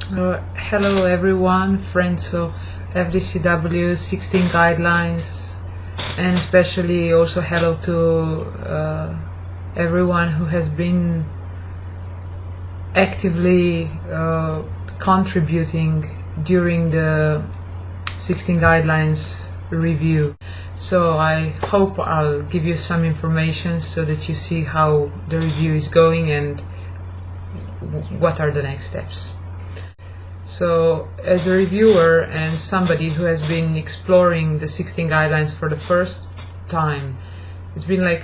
Hello everyone, friends of FDCW 16 guidelines, and especially also hello to everyone who has been actively contributing during the 16 guidelines review. So I hope I'll give you some information so that you see how the review is going and what are the next steps. So as a reviewer and somebody who has been exploring the 16 guidelines for the first time, it's been like,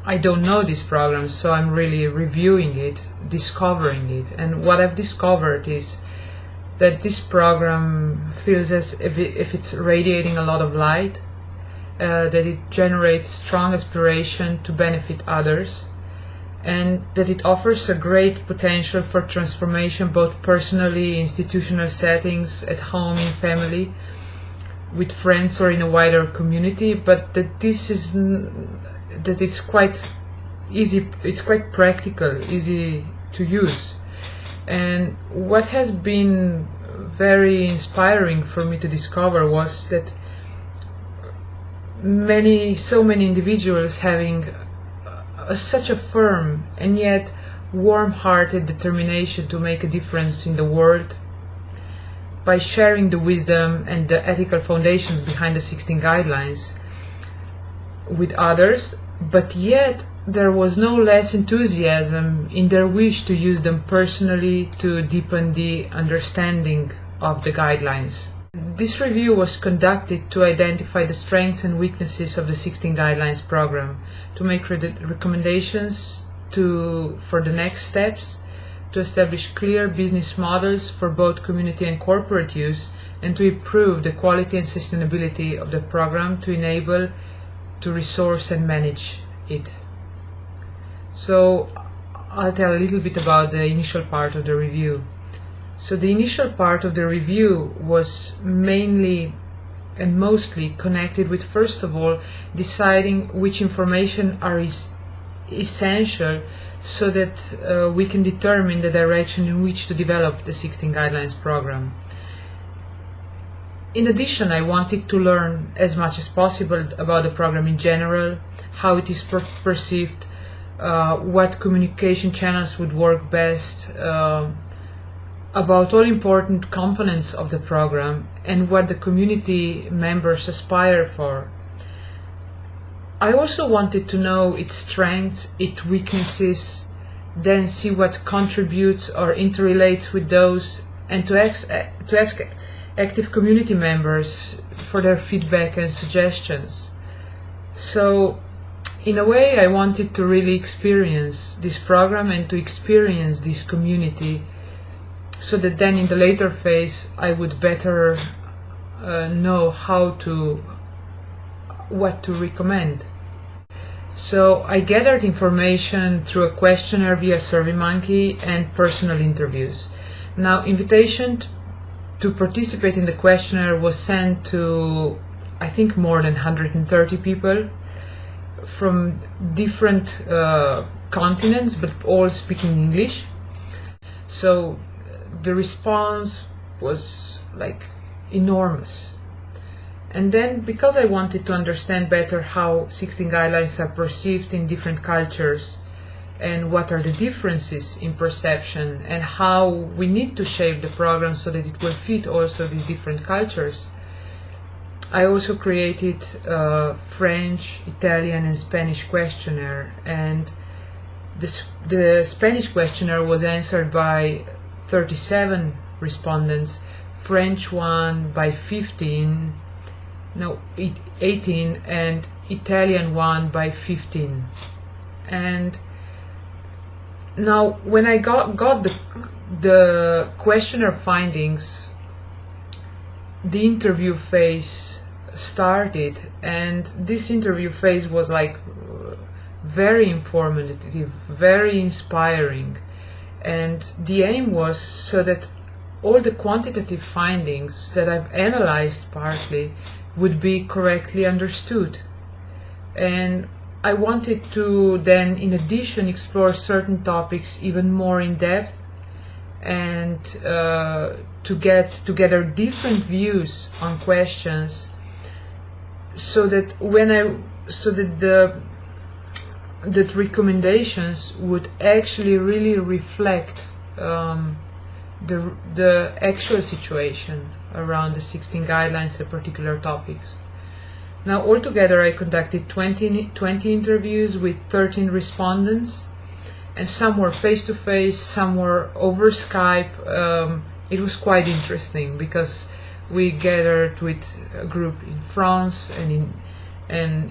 I don't know this program, so I'm really reviewing it, discovering it. And what I've discovered is that this program feels as if it's radiating a lot of light, that it generates strong aspiration to benefit others, and that it offers a great potential for transformation both personally, institutional settings, at home, in family, with friends or in a wider community, but that it's quite easy, it's quite practical, easy to use. And what has been very inspiring for me to discover was that so many individuals having such a firm and yet warm-hearted determination to make a difference in the world by sharing the wisdom and the ethical foundations behind the 16 guidelines with others, but yet there was no less enthusiasm in their wish to use them personally to deepen the understanding of the guidelines. This review was conducted to identify the strengths and weaknesses of the 16 guidelines program, to make recommendations for the next steps, to establish clear business models for both community and corporate use, and to improve the quality and sustainability of the program to enable to resource and manage it. So I'll tell a little bit about the initial part of the review. So the initial part of the review was mainly and mostly connected with, first of all, deciding which information are essential so that we can determine the direction in which to develop the 16 guidelines program. In addition, I wanted to learn as much as possible about the program in general, how it is perceived, what communication channels would work best, about all important components of the program and what the community members aspire for. I also wanted to know its strengths, its weaknesses, then see what contributes or interrelates with those, and to ask active community members for their feedback and suggestions. So in a way, I wanted to really experience this program and to experience this community, so that then in the later phase I would better know what to recommend. So I gathered information through a questionnaire via SurveyMonkey and personal interviews. Now, invitation to participate in the questionnaire was sent to, I think, more than 130 people from different continents, but all speaking English. So the response was like enormous. And then, because I wanted to understand better how 16 guidelines are perceived in different cultures and what are the differences in perception and how we need to shape the program so that it will fit also these different cultures, I also created a French, Italian and Spanish questionnaire, and the Spanish questionnaire was answered by 37 respondents, French one by 18, and Italian one by 15. And now when I got the questionnaire findings, the interview phase started, and this interview phase was like very informative, very inspiring. And the aim was so that all the quantitative findings that I've analyzed partly would be correctly understood. And I wanted to then, in addition, explore certain topics even more in depth and to get together different views on questions, so that that recommendations would actually really reflect the actual situation around the 16 guidelines and particular topics. Now, altogether, I conducted 20 interviews with 13 respondents, and some were face-to-face, some were over Skype. It was quite interesting because we gathered with a group in France and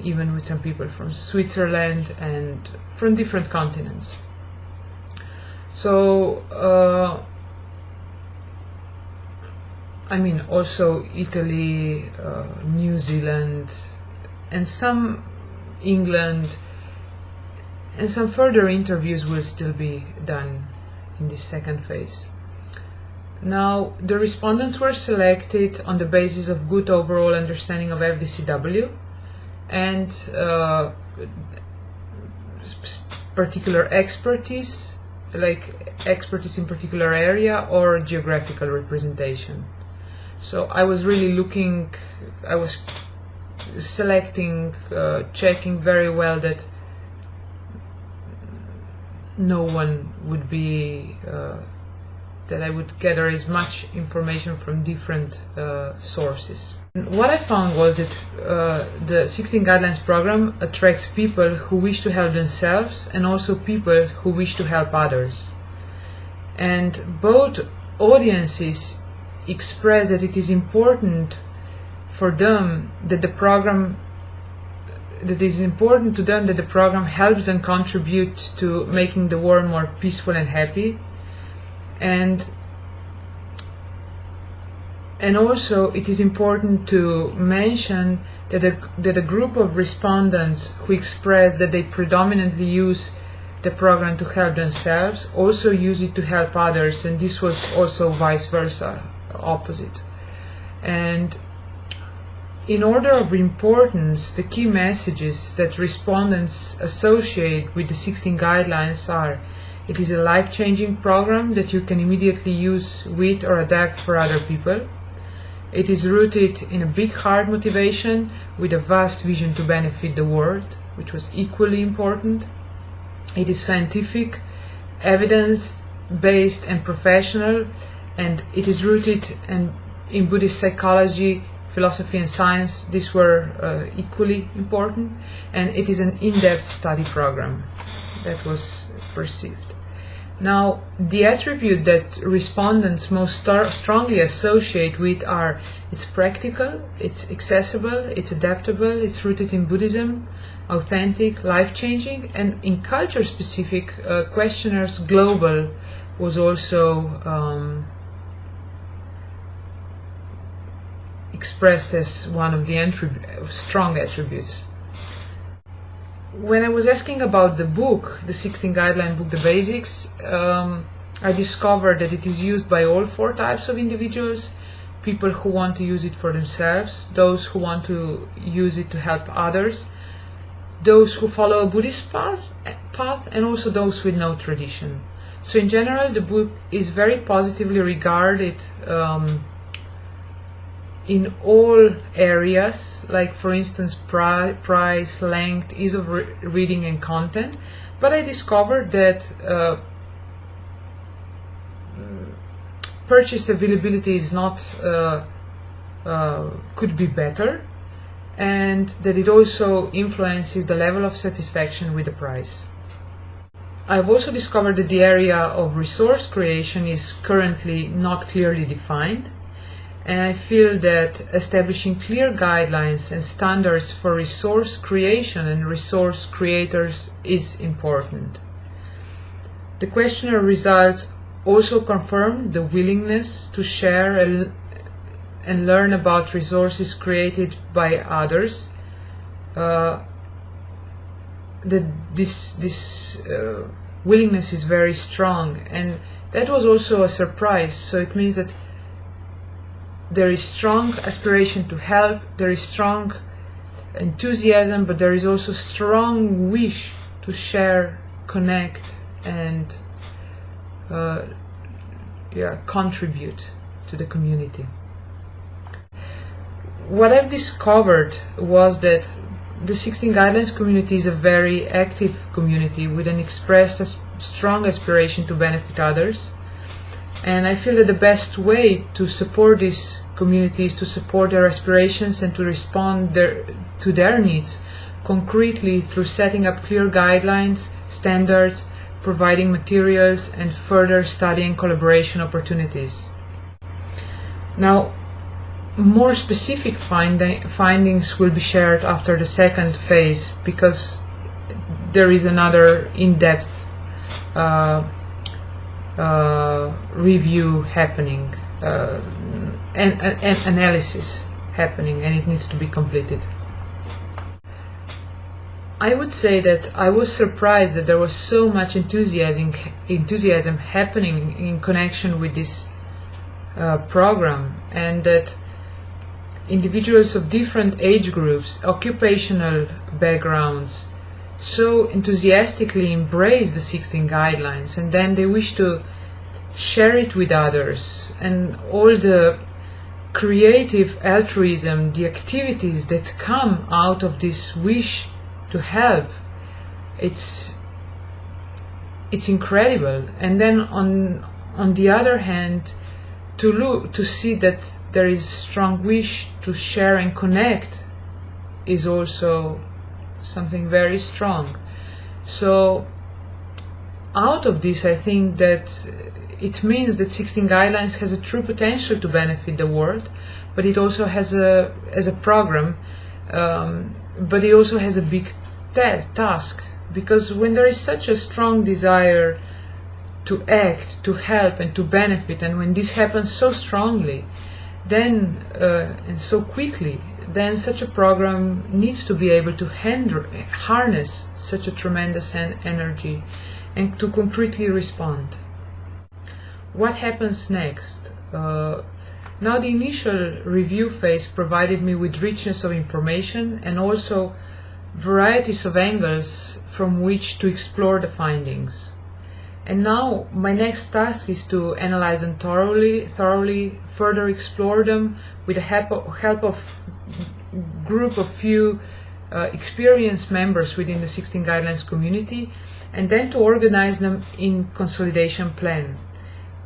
even with some people from Switzerland and from different continents. So, I mean, also Italy, New Zealand, and some England, and some further interviews will still be done in this second phase. Now, the respondents were selected on the basis of good overall understanding of FDCW and particular expertise, like expertise in particular area or geographical representation. So I was really I was selecting, checking very well that no one would be, that I would gather as much information from different sources. And what I found was that the 16 Guidelines program attracts people who wish to help themselves and also people who wish to help others. And both audiences express that it is important for them that the program helps them contribute to making the world more peaceful and happy, and also it is important to mention that a group of respondents who express that they predominantly use the program to help themselves also use it to help others, and this was also vice versa, opposite. And in order of importance, the key messages that respondents associate with the 16 guidelines are: it is a life-changing program that you can immediately use with or adapt for other people. It is rooted in a big heart motivation with a vast vision to benefit the world, which was equally important. It is scientific, evidence-based and professional, and it is rooted in Buddhist psychology, philosophy and science. These were equally important, and it is an in-depth study program that was perceived. Now, the attribute that respondents most strongly associate with are: it's practical, it's accessible, it's adaptable, it's rooted in Buddhism, authentic, life-changing, and in culture-specific questionnaires, global was also expressed as one of the strong attributes. When I was asking about the book, the 16 Guideline book, The Basics, I discovered that it is used by all 4 types of individuals: people who want to use it for themselves, those who want to use it to help others, those who follow a Buddhist path, and also those with no tradition. So in general, the book is very positively regarded in all areas, like for instance price, length, ease of reading and content. But I discovered that purchase availability is not could be better, and that it also influences the level of satisfaction with the price. I've also discovered that the area of resource creation is currently not clearly defined, and I feel that establishing clear guidelines and standards for resource creation and resource creators is important. The questionnaire results also confirm the willingness to share and learn about resources created by others. This willingness is very strong, and that was also a surprise. So it means that there is strong aspiration to help, there is strong enthusiasm, but there is also strong wish to share, connect, and contribute to the community. What I've discovered was that the 16 Guidelines community is a very active community with an expressed strong aspiration to benefit others. And I feel that the best way to support this community is to support their aspirations and to respond to their needs concretely through setting up clear guidelines, standards, providing materials, and further study and collaboration opportunities. Now, more specific findings will be shared after the second phase, because there is another in-depth review happening and analysis happening, and it needs to be completed. I would say that I was surprised that there was so much enthusiasm happening in connection with this program, and that individuals of different age groups, occupational backgrounds, so enthusiastically embrace the 16 Guidelines, and then they wish to share it with others, and all the creative altruism, the activities that come out of this wish to help, it's incredible. And then on the other hand, to see that there is strong wish to share and connect is also something very strong. So out of this, I think that it means that 16 Guidelines has a true potential to benefit the world, but it also has as a program, but it also has a big task, because when there is such a strong desire to act, to help, and to benefit, and when this happens so strongly, then and so quickly, then such a program needs to be able to harness such a tremendous energy and to concretely respond. What happens next? Now the initial review phase provided me with richness of information and also varieties of angles from which to explore the findings. And now my next task is to analyze them thoroughly, further explore them with the help of group of few experienced members within the 16 Guidelines community, and then to organize them in consolidation plan.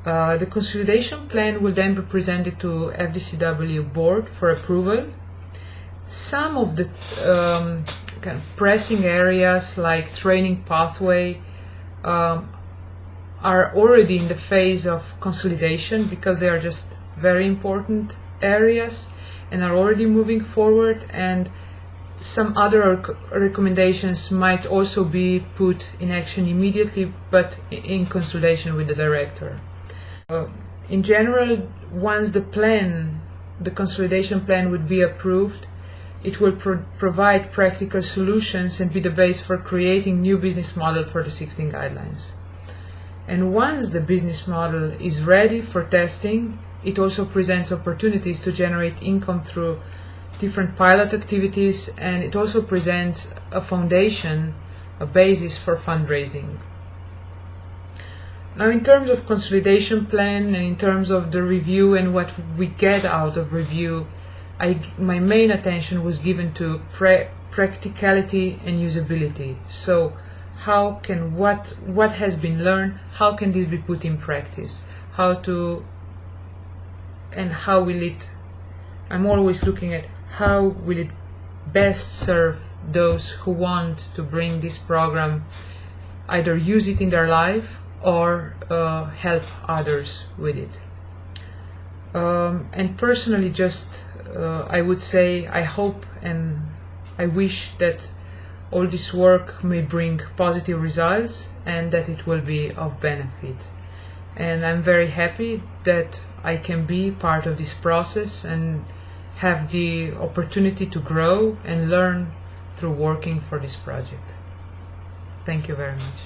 The consolidation plan will then be presented to FDCW board for approval. Some of the kind of pressing areas like training pathway are already in the phase of consolidation, because they are just very important areas and are already moving forward, and some other recommendations might also be put in action immediately, but in consultation with the director. In general, once the consolidation plan would be approved, it will provide practical solutions and be the base for creating new business model for the 16 Guidelines. And once the business model is ready for testing, it also presents opportunities to generate income through different pilot activities, and it also presents a foundation, a basis for fundraising. Now, in terms of consolidation plan and in terms of the review and what we get out of review, my main attention was given to practicality and usability. So how can what has been learned, how can this be put in practice? How will it, I'm always looking at how will it best serve those who want to bring this program, either use it in their life or help others with it. And personally, I would say I hope and I wish that all this work may bring positive results and that it will be of benefit. And I'm very happy that I can be part of this process and have the opportunity to grow and learn through working for this project. Thank you very much.